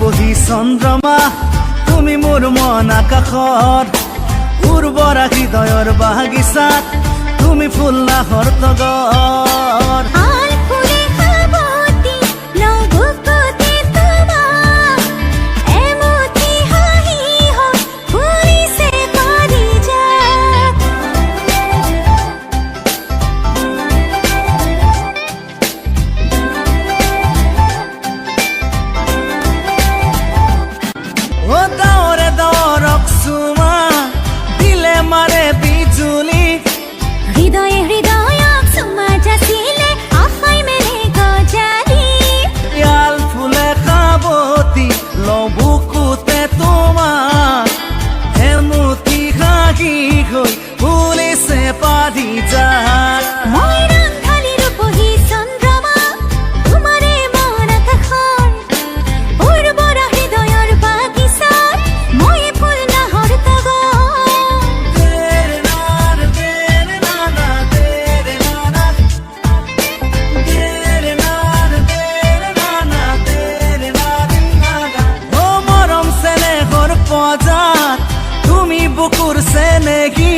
পহি চন্দ্ৰমা তুমি মোৰ মন আকাশৰ উৰ্বৰা হৃদয়ৰ বাগিচাত তুমি ফুল নাহৰ তগৰ তুমি বুকুর সে নেহি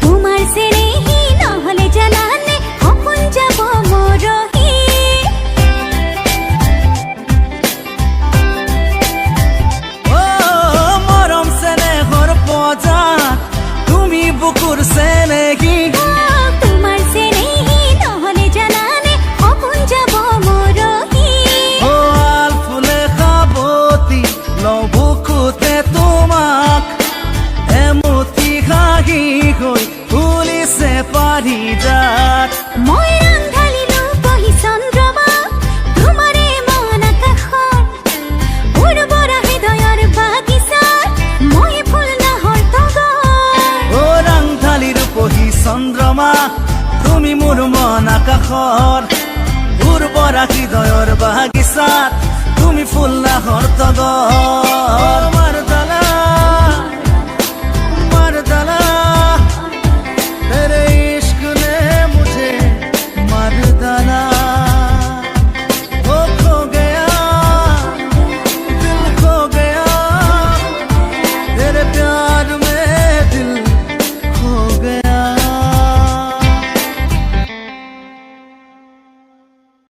তোমার সে নেহি নহলে জানানে হপন যাব মরহি ও মরম সে নেহর পজা তুমি বুকুর সে নেহি তোমার সে নেহি নহলে জানানে হপন যাব মরহি ও আল ফুলে খাবতি লবুকুতে তোমাক এমতি খাহি গৈ পুলিছে পাৰি যাত মই ৰান্ধালিলো বহি চন্দ্ৰমা তোমাৰে মন আকাশত উৰ্বৰা হৃদয়ৰ বাগিচাত মই ফুল নাহৰ তগৰ ও ৰাংধালিৰ বহি চন্দ্ৰমা তুমি মোৰ মন আকাশৰ উৰ্বৰা হৃদয়ৰ বাগিচাত তুমি ফুল নাহৰ তগৰ